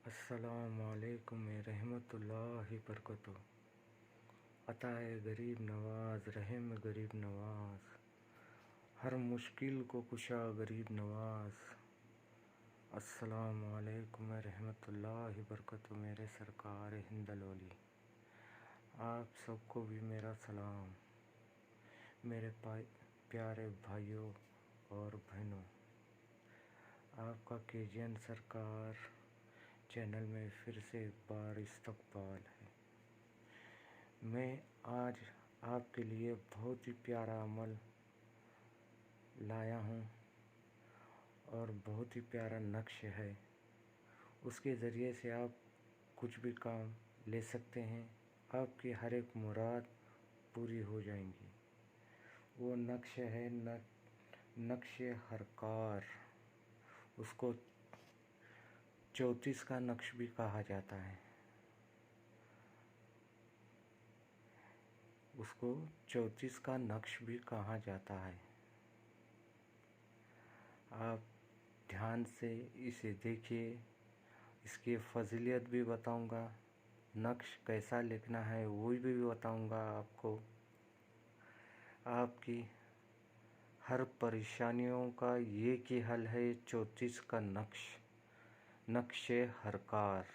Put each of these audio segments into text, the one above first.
अस्सलामुअलैकुम रहमतुल्लाहि बरकatuh। अताए गरीब नवाज रहम गरीब नवाज, हर मुश्किल को कुशा गरीब नवाज। अस्सलामुअलैकुम रहमतुल्लाहि बरकatuh। मेरे सरकार हिंदलोली, आप सबको भी मेरा सलाम। मेरे प्यारे भाइयों और बहनों, आपका केजीएन सरकार चैनल में फिर से एक बार इस्तकबाल है। मैं आज आपके लिए बहुत ही प्यारा अमल लाया हूँ और बहुत ही प्यारा नक्श है। उसके ज़रिए से आप कुछ भी काम ले सकते हैं, आपकी हर एक मुराद पूरी हो जाएंगी। वो नक्श है नक्श हरकार। उसको 34 का नक्श भी कहा जाता है। उसको 34 का नक्श भी कहा जाता है। आप ध्यान से इसे देखिए, इसकी फजीलियत भी बताऊंगा, नक्श कैसा लिखना है वो भी बताऊंगा आपको। आपकी हर परेशानियों का एक ही हल है, 34 का नक्श हरकार।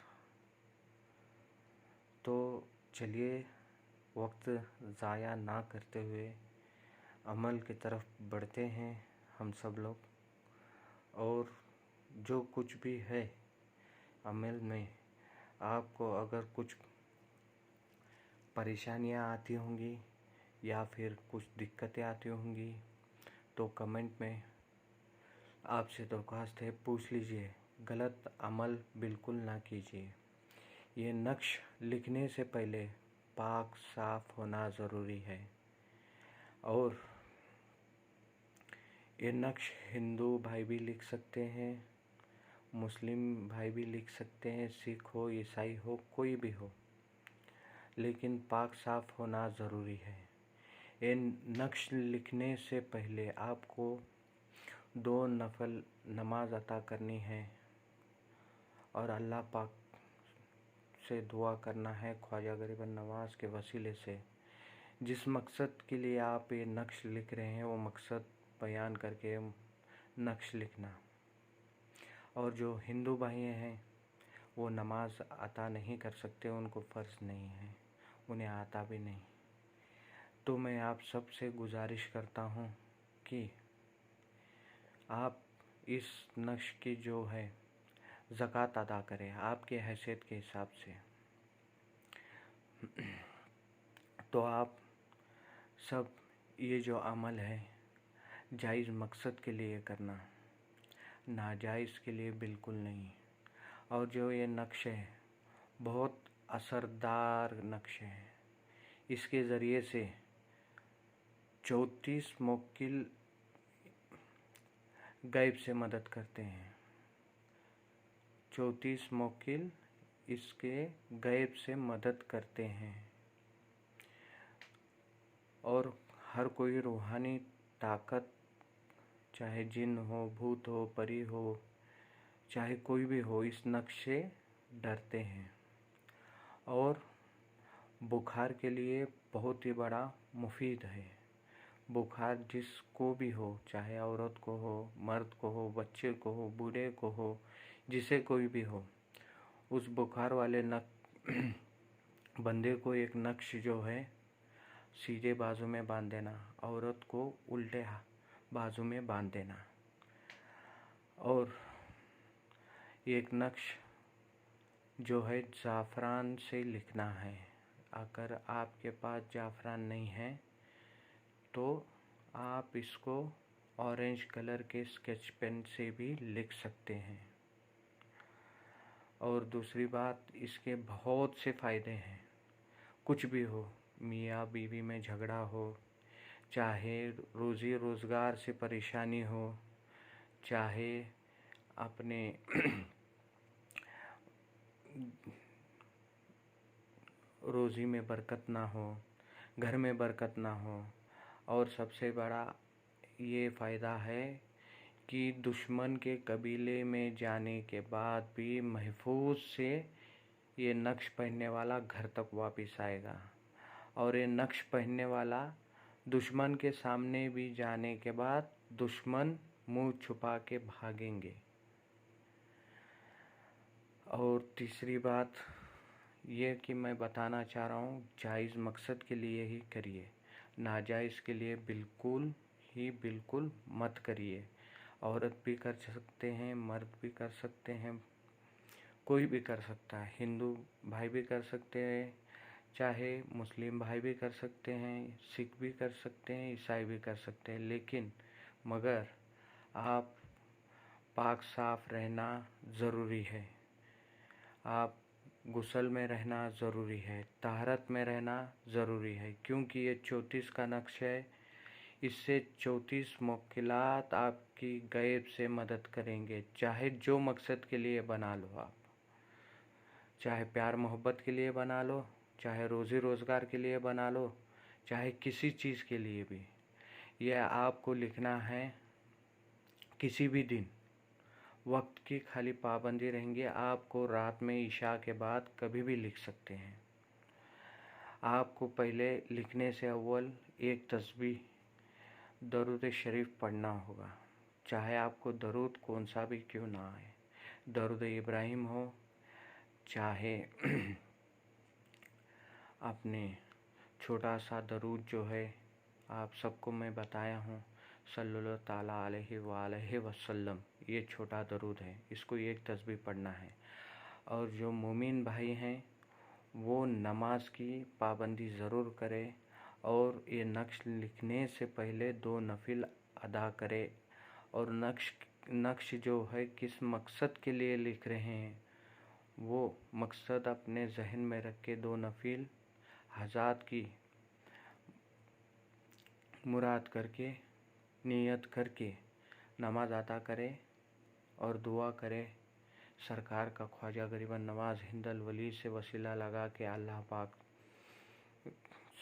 तो चलिए वक्त ज़ाया ना करते हुए अमल की तरफ बढ़ते हैं हम सब लोग। और जो कुछ भी है अमल में, आपको अगर कुछ परेशानियां आती होंगी या फिर कुछ दिक्कतें आती होंगी तो कमेंट में आपसे दरख्वास्त है पूछ लीजिए। गलत अमल बिल्कुल ना कीजिए। ये नक्श लिखने से पहले पाक साफ होना ज़रूरी है। और ये नक्श हिंदू भाई भी लिख सकते हैं, मुस्लिम भाई भी लिख सकते हैं, सिख हो ईसाई हो कोई भी हो, लेकिन पाक साफ होना ज़रूरी है। ये नक्श लिखने से पहले आपको 2 नफल नमाज अता करनी है और अल्लाह पाक से दुआ करना है ख्वाजा गरीब नवाज के वसीले से। जिस मकसद के लिए आप ये नक्श लिख रहे हैं वो मकसद बयान करके नक्श लिखना। और जो हिंदू भाई हैं वो नमाज अता नहीं कर सकते, उनको फ़र्ज़ नहीं है, उन्हें आता भी नहीं। तो मैं आप सब से गुजारिश करता हूँ कि आप इस नक्श की जो है ज़कात अदा करें आपके हैसियत के हिसाब से। तो आप सब ये जो अमल है जायज़ मकसद के लिए करना, नाजायज़ के लिए बिल्कुल नहीं। और जो ये नक्श है बहुत असरदार नक्श है। इसके ज़रिए से 34 मुवक्किल गैब से मदद करते हैं। 34 मुवक्किल इसके गैब से मदद करते हैं। और हर कोई रूहानी ताकत, चाहे जिन हो, भूत हो, परी हो, चाहे कोई भी हो, इस नक्श से डरते हैं। और बुखार के लिए बहुत ही बड़ा मुफीद है। बुखार जिसको भी हो, चाहे औरत को हो, मर्द को हो, बच्चे को हो, बूढ़े को हो, जिसे कोई भी हो, उस बुखार वाले बंदे को एक नक्श जो है सीधे बाजू में बांध देना, औरत को उल्टे बाजू में बांध देना। और एक नक्श जो है ज़ाफ़रान से लिखना है। अगर आपके पास ज़ाफ़रान नहीं है तो आप इसको ऑरेंज कलर के स्केच पेन से भी लिख सकते हैं। और दूसरी बात, इसके बहुत से फ़ायदे हैं। कुछ भी हो, मियाँ बीवी में झगड़ा हो, चाहे रोज़ी रोज़गार से परेशानी हो, चाहे अपने रोज़ी में बरकत ना हो, घर में बरकत ना हो, और सबसे बड़ा ये फ़ायदा है कि दुश्मन के कबीले में जाने के बाद भी महफूज से ये नक्श पहनने वाला घर तक वापस आएगा, और ये नक्श पहनने वाला दुश्मन के सामने भी जाने के बाद दुश्मन मुंह छुपा के भागेंगे। और तीसरी बात ये कि मैं बताना चाह रहा हूँ, जायज़ मकसद के लिए ही करिए, नाजायज़ के लिए बिल्कुल मत करिए। औरत भी कर सकते हैं, मर्द भी कर सकते हैं, कोई भी कर सकता है। हिंदू भाई भी कर सकते हैं, चाहे मुस्लिम भाई भी कर सकते हैं, सिख भी कर सकते हैं, ईसाई भी कर सकते हैं, लेकिन मगर आप पाक साफ रहना ज़रूरी है। आप गुस्ल में रहना ज़रूरी है, तहरत में रहना ज़रूरी है, क्योंकि ये 34 का नक्श है। इससे 34 मुश्किलात आपकी गैब से मदद करेंगे। चाहे जो मकसद के लिए बना लो आप, चाहे प्यार मोहब्बत के लिए बना लो, चाहे रोज़ी रोज़गार के लिए बना लो, चाहे किसी चीज़ के लिए भी, यह आपको लिखना है। किसी भी दिन वक्त की खाली पाबंदी रहेंगी, आपको रात में इशा के बाद कभी भी लिख सकते हैं। आपको पहले लिखने से अव्वल एक तस्बीह दरूद शरीफ पढ़ना होगा, चाहे आपको दरूद कौन सा भी क्यों ना आए, दरूद इब्राहिम हो, चाहे अपने छोटा सा दरूद जो है आप सबको मैं बताया हूँ, सल्लल्लाहु ताला अलैहि वसल्लम, ये छोटा दरूद है, इसको एक तस्बीह पढ़ना है। और जो मोमिन भाई हैं वो नमाज की पाबंदी ज़रूर करें, और ये नक्श लिखने से पहले 2 नफिल अदा करें। और नक्श जो है किस मकसद के लिए लिख रहे हैं वो मकसद अपने जहन में रख के 2 नफिल हज़ात की मुराद करके, नियत करके नमाज अदा करें और दुआ करें। सरकार का ख्वाजा गरीबन नवाज हिंदल वली से वसीला लगा के अल्लाह पाक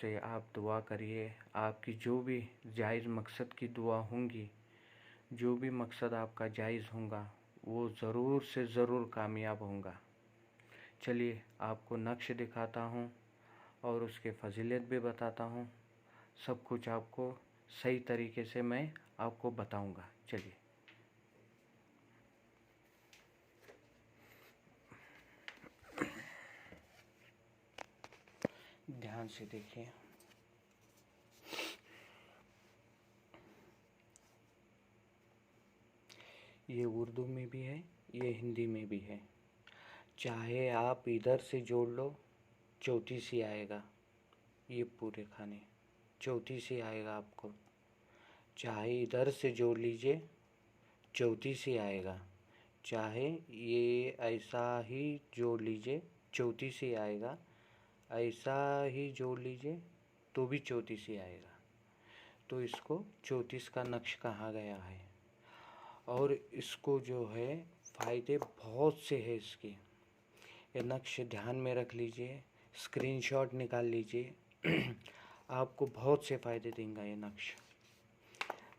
से आप दुआ करिए। आपकी जो भी जायज़ मकसद की दुआ होंगी, जो भी मकसद आपका जायज़ होगा, वो ज़रूर से ज़रूर कामयाब होगा। चलिए आपको नक्श दिखाता हूँ और उसके फ़जीलत भी बताता हूँ। सब कुछ आपको सही तरीके से मैं आपको बताऊंगा। चलिए ध्यान से देखिए। ये उर्दू में भी है, ये हिंदी में भी है। चाहे आप इधर से जोड़ लो, 34 ही आएगा। ये पूरे खाने 34 ही आएगा आपको। चाहे इधर से जोड़ लीजिए, 34 ही आएगा। चाहे ये ऐसा ही जोड़ लीजिए, 34 ही आएगा। ऐसा ही जोड़ लीजिए तो भी 34 ही आएगा। तो इसको 34 का नक्श कहा गया है। और इसको जो है फ़ायदे बहुत से हैं इसके। ये नक्श ध्यान में रख लीजिए, स्क्रीनशॉट निकाल लीजिए। आपको बहुत से फ़ायदे देगा ये नक्श।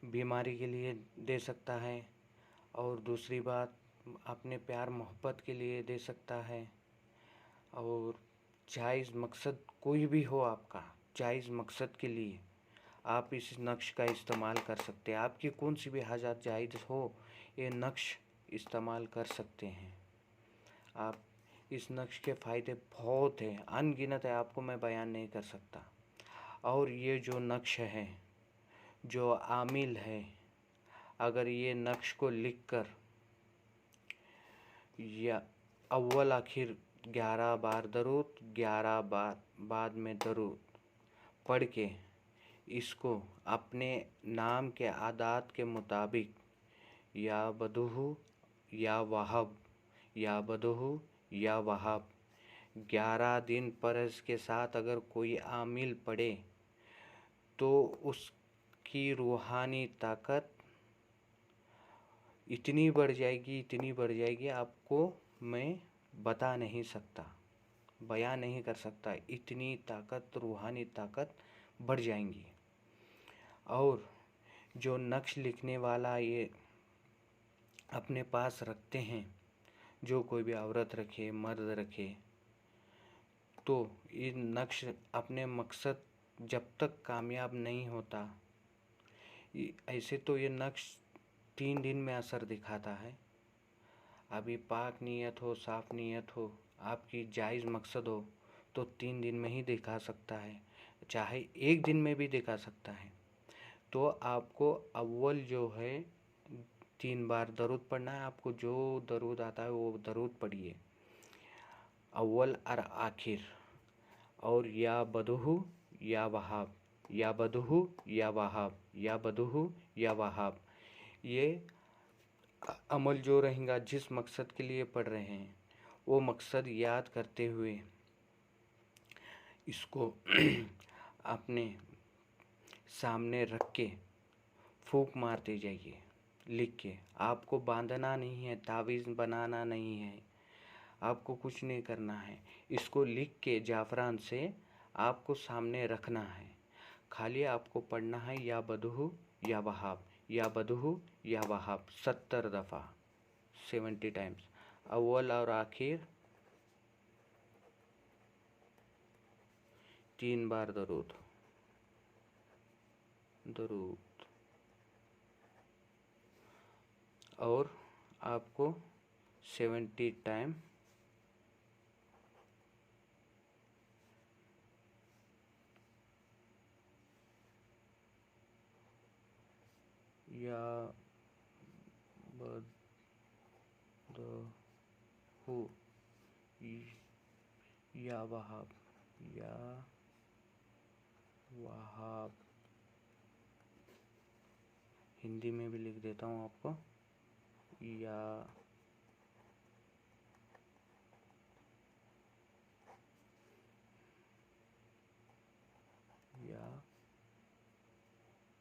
बीमारी के लिए दे सकता है, और दूसरी बात अपने प्यार मोहब्बत के लिए दे सकता है। और जायज़ मकसद कोई भी हो आपका, जायज़ मकसद के लिए आप इस नक्श का इस्तेमाल कर सकते हैं। आपकी कौन सी भी हाजत जायज़ हो, ये नक्श इस्तेमाल कर सकते हैं आप। इस नक्श के फ़ायदे बहुत हैं, अनगिनत है, आपको मैं बयान नहीं कर सकता। और ये जो नक्श है, जो आमिल है, अगर ये नक्श को लिखकर या अव्वल आखिर 11 बार दरूद, 11 बार बाद में दरूद पढ़ के इसको अपने नाम के आदात के मुताबिक या बदूहू या वहाब, या बदूहू या वहाब 11 दिन परस के साथ अगर कोई आमिल पढ़े तो उसकी रूहानी ताकत इतनी बढ़ जाएगी, आपको मैं बता नहीं सकता, बयान नहीं कर सकता। इतनी ताकत, रूहानी ताकत बढ़ जाएंगी। और जो नक्श लिखने वाला ये अपने पास रखते हैं, जो कोई भी औरत रखे मर्द रखे, तो ये नक्श अपने मकसद जब तक कामयाब नहीं होता, ऐसे तो ये नक्श 3 दिन में असर दिखाता है। अभी पाक नीयत हो, साफ नीयत हो, आपकी जायज़ मकसद हो तो 3 दिन में ही दिखा सकता है, चाहे 1 दिन में भी दिखा सकता है। तो आपको अव्वल जो है 3 बार दरूद पढ़ना है। आपको जो दरूद आता है वो दरूद पढ़िए, अव्वल और आखिर, और या बदहू या वहाब, या बदहू या वहाब, या बदहू या वहाब। ये अमल जो रहेगा, जिस मकसद के लिए पढ़ रहे हैं वो मकसद याद करते हुए इसको अपने सामने रख के फूंक मारते जाइए लिख के। आपको बांधना नहीं है, तावीज़ बनाना नहीं है, आपको कुछ नहीं करना है। इसको लिख के जाफरान से आपको सामने रखना है। खाली आपको पढ़ना है या बदहू या वहाब, या बदहू या वहाब 70 दफ़ा, 70 टाइम्स, अव्वल और आखिर 3 बार दरूद दरूद। और आपको 70 टाइम या बदहू या वहाब, या वहाब। हिंदी में भी लिख देता हूँ आपको, या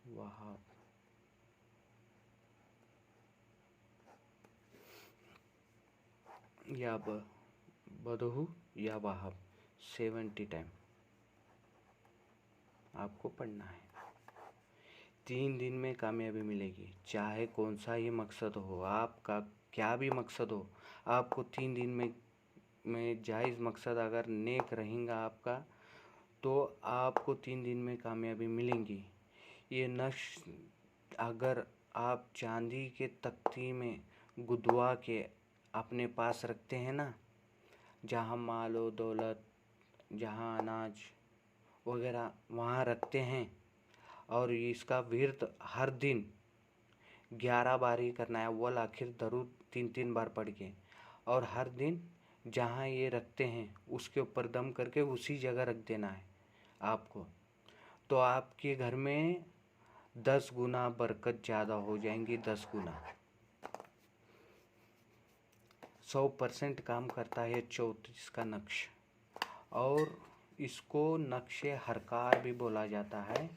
वहाब, या बदहू या वहाब 70 टाइम आपको पढ़ना है। 3 दिन में कामयाबी मिलेगी, चाहे कौन सा ही मकसद हो, आपका क्या भी मकसद हो। आपको 3 दिन में जायज़ मकसद अगर नेक रहेगा आपका, तो आपको 3 दिन में कामयाबी मिलेंगी। ये नक्श अगर आप चांदी के तख्ती में गुदवा के अपने पास रखते हैं ना, जहाँ माल व दौलत, जहाँ अनाज वगैरह वहाँ रखते हैं, और इसका विर्द हर दिन 11 बार ही करना है, अव्वल आखिर दरूद 3-3 बार पढ़ के, और हर दिन जहाँ ये रखते हैं उसके ऊपर दम करके उसी जगह रख देना है आपको। तो आपके घर में 10 गुना बरकत ज़्यादा हो जाएंगी, 10 गुना। 100% काम करता है 34 का नक्श, और इसको नक्शे हरकार भी बोला जाता है।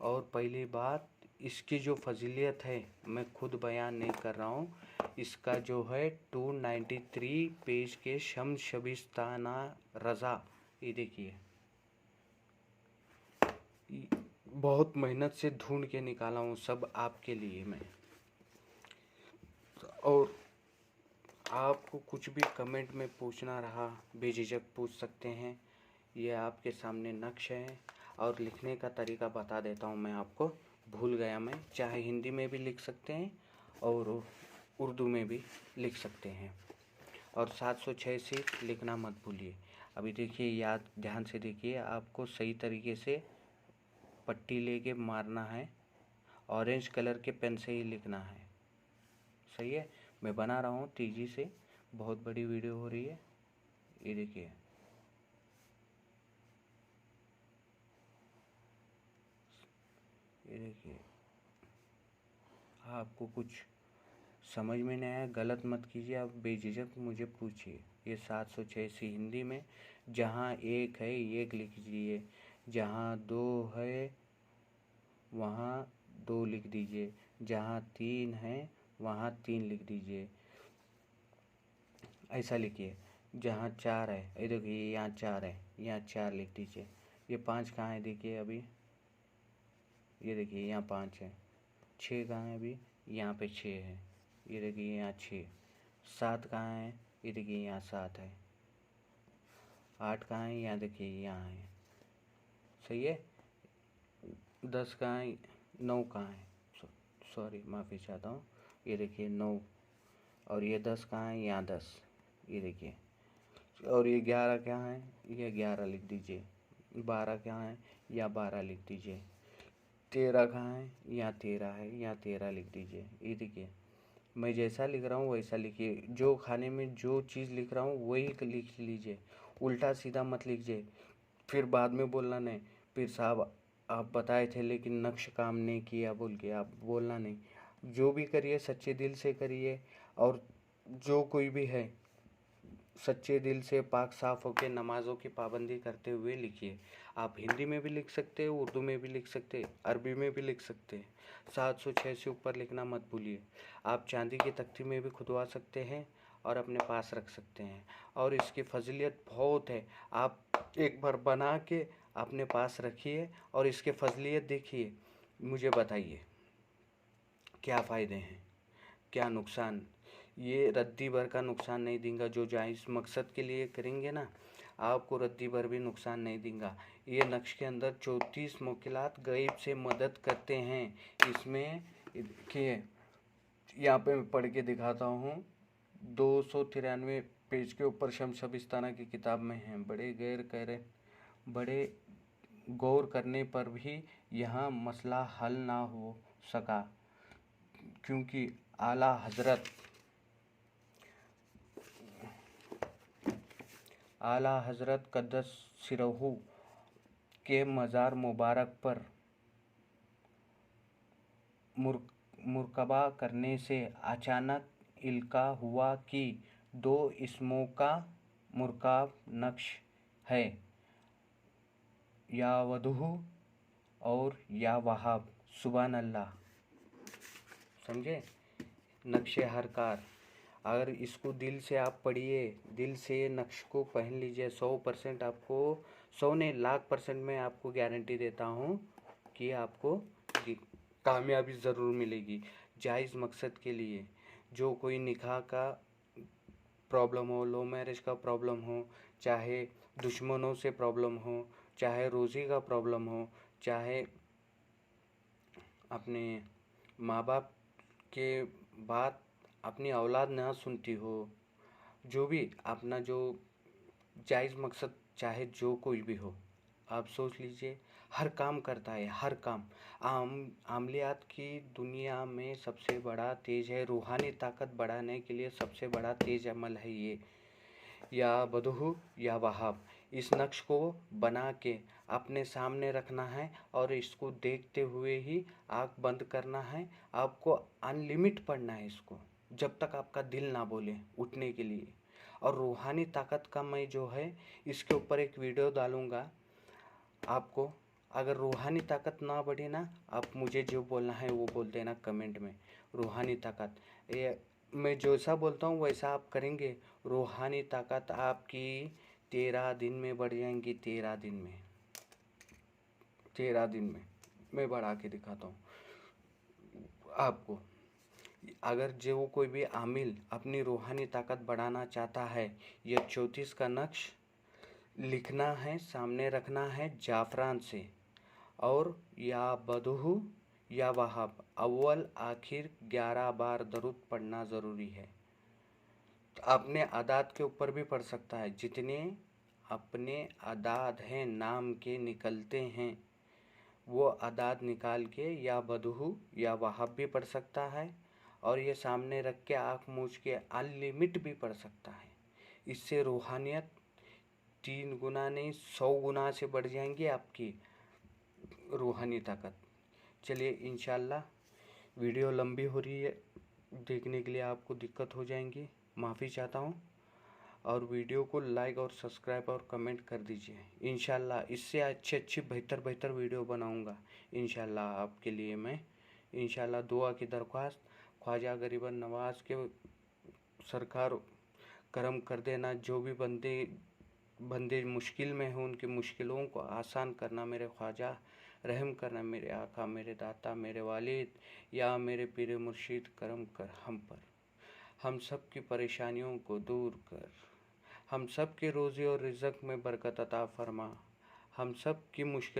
और पहली बात, इसकी जो फजीलियत है मैं खुद बयान नहीं कर रहा हूँ, इसका जो है 293 पेज के शम्स शबिस्ताना रज़ा, ये देखिए बहुत मेहनत से ढूंढ के निकाला हूँ सब आपके लिए मैं। और आपको कुछ भी कमेंट में पूछना रहा बेझिझक पूछ सकते हैं। ये आपके सामने नक्श है, और लिखने का तरीका बता देता हूँ मैं आपको, भूल गया मैं। चाहे हिंदी में भी लिख सकते हैं और उर्दू में भी लिख सकते हैं, और 706 से लिखना मत भूलिए। अभी देखिए, याद ध्यान से देखिए, आपको सही तरीके से पट्टी लेके मारना है, ऑरेंज कलर के पेन से ही लिखना है। सही है, मैं बना रहा हूँ तेज़ी से, बहुत बड़ी वीडियो हो रही है। ये देखिए, ये देखिए, आपको कुछ समझ में नहीं आया गलत मत कीजिए, आप बेझिझक मुझे पूछिए। ये 786 हिंदी में, जहाँ 1 है 1 लिख दीजिए, जहाँ 2 है वहाँ 2 लिख दीजिए, जहाँ 3 है वहाँ 3 लिख दीजिए। ऐसा लिखिए। जहाँ 4 है, ये देखिए यहाँ 4 है, यहाँ 4 लिख दीजिए। ये 5 कहाँ है देखिए अभी, ये देखिए यहाँ 5 है। 6 कहाँ है अभी, यहाँ पे 6 है, ये देखिए यहाँ 6। 7 कहाँ है? ये देखिए यहाँ 7 है। 8 कहाँ है? यहाँ देखिए यहाँ है। सही है। 10 कहाँ है? 9 कहाँ है? सॉरी माफ़ी चाहता हूँ। ये देखिए 9। और ये 10 कहाँ है? यहाँ 10। ये देखिए। और ये 11 कहाँ है? ये 11 लिख दीजिए। 12 कहाँ है? या 12 लिख दीजिए। 13 कहाँ है? यहाँ 13 है, यहाँ 13 लिख दीजिए। ये देखिए, मैं जैसा लिख रहा हूँ वैसा लिखिए। जो खाने में जो चीज़ लिख रहा हूँ वही लिख लीजिए, उल्टा सीधा मत लिखिए। फिर बाद में बोलना नहीं, फिर साहब आप बताए थे लेकिन नक्श काम नहीं किया बोल के आप बोलना नहीं। जो भी करिए सच्चे दिल से करिए, और जो कोई भी है सच्चे दिल से पाक साफ होकर नमाज़ों की पाबंदी करते हुए लिखिए। आप हिंदी में भी लिख सकते हैं, उर्दू में भी लिख सकते हैं, अरबी में भी लिख सकते हैं। 706 से ऊपर लिखना मत भूलिए। आप चांदी की तख्ती में भी खुदवा सकते हैं और अपने पास रख सकते हैं, और इसकी फजीलियत बहुत है। आप एक बार बना के अपने पास रखिए और इसके फजीलियत देखिए, मुझे बताइए क्या फ़ायदे हैं, क्या नुकसान। ये रद्दी भर का नुकसान नहीं देगा। जो जायज़ मकसद के लिए करेंगे ना, आपको रद्दी भर भी नुकसान नहीं देगा। ये नक्श के अंदर 34 मुश्किलात गैब से मदद करते हैं। इसमें देखिए, यहाँ पे मैं पढ़ के दिखाता हूँ। 293 पेज के ऊपर शमशबिस्ताना की किताब में है। बड़े गौर करने पर भी यहाँ मसला हल ना हो सका, क्योंकि आला हज़रत क़द्दस सिरहू के मज़ार मुबारक पर मुराक़बा करने से अचानक इल्का हुआ कि 2 इसमों का मुरक्कब नक्श है, या वदूह और या वहाब। सुभान अल्लाह। समझे? नक्शे हरकार। अगर इसको दिल से आप पढ़िए, दिल से नक्श को पहन लीजिए, 100% आपको, 100 नहीं 1,00,000% मैं आपको गारंटी देता हूँ कि आपको कामयाबी ज़रूर मिलेगी। जायज़ मकसद के लिए, जो कोई निकाह का प्रॉब्लम हो, लो मैरिज का प्रॉब्लम हो, चाहे दुश्मनों से प्रॉब्लम हो, चाहे रोज़ी का प्रॉब्लम हो, चाहे अपने माँ बाप के बात अपनी औलाद ना सुनती हो, जो भी अपना जो जायज़ मकसद, चाहे जो कोई भी हो, आप सोच लीजिए हर काम करता है, हर काम। अमलियात की दुनिया में सबसे बड़ा तेज है, रूहानी ताकत बढ़ाने के लिए सबसे बड़ा तेज अमल है ये, या बदहू या वहाब। इस नक्श को बना के अपने सामने रखना है और इसको देखते हुए ही आँख बंद करना है। आपको अनलिमिट पढ़ना है इसको, जब तक आपका दिल ना बोले उठने के लिए। और रूहानी ताकत का मैं जो है इसके ऊपर एक वीडियो डालूँगा आपको। अगर रूहानी ताकत ना बढ़े ना, आप मुझे जो बोलना है वो बोल देना कमेंट में। रूहानी ताकत, ये मैं जैसा बोलता हूँ वैसा आप करेंगे, रूहानी ताकत आपकी 13 दिन में बढ़ जाएंगी। 13 दिन में, 13 दिन में मैं बढ़ा के दिखाता हूँ आपको। अगर जो कोई भी आमिल अपनी रूहानी ताकत बढ़ाना चाहता है, ये 34 का नक्श लिखना है, सामने रखना है जाफरान से, और या बदहू या वहाब अव्वल आखिर 11 बार दरूद पढ़ना ज़रूरी है। तो अपने अदाद के ऊपर भी पढ़ सकता है, जितने अपने अदाद हैं नाम के निकलते हैं, वो अदाद निकाल के या बदहू या वहाब भी पढ़ सकता है, और ये सामने रख के आँख मूछ के अनलिमिट भी पढ़ सकता है। इससे रूहानियत 3 गुना नहीं 100 गुना से बढ़ जाएंगी आपकी रूहानी ताकत। चलिए इंशाल्लाह, वीडियो लंबी हो रही है, देखने के लिए आपको दिक्कत हो जाएंगी, माफ़ी चाहता हूँ। और वीडियो को लाइक और सब्सक्राइब और कमेंट कर दीजिए। इंशाल्लाह इससे अच्छी बेहतर वीडियो बनाऊँगा इंशाल्लाह आपके लिए मैं। इंशाल्लाह दुआ की दरख्वास्त, ख्वाजा गरीबन नवाज़ के सरकार करम कर देना। जो भी बंदे मुश्किल में हो, उनकी मुश्किलों को आसान करना मेरे ख्वाजा, रहम करना मेरे आका, मेरे दाता, मेरे वालिद, या मेरे पीर मुर्शिद, करम कर हम पर। हम सब की परेशानियों को दूर कर, हम सब की रोज़ी और रिज़्क़ में बरकत अता फ़रमा, हम सब की मुश्किल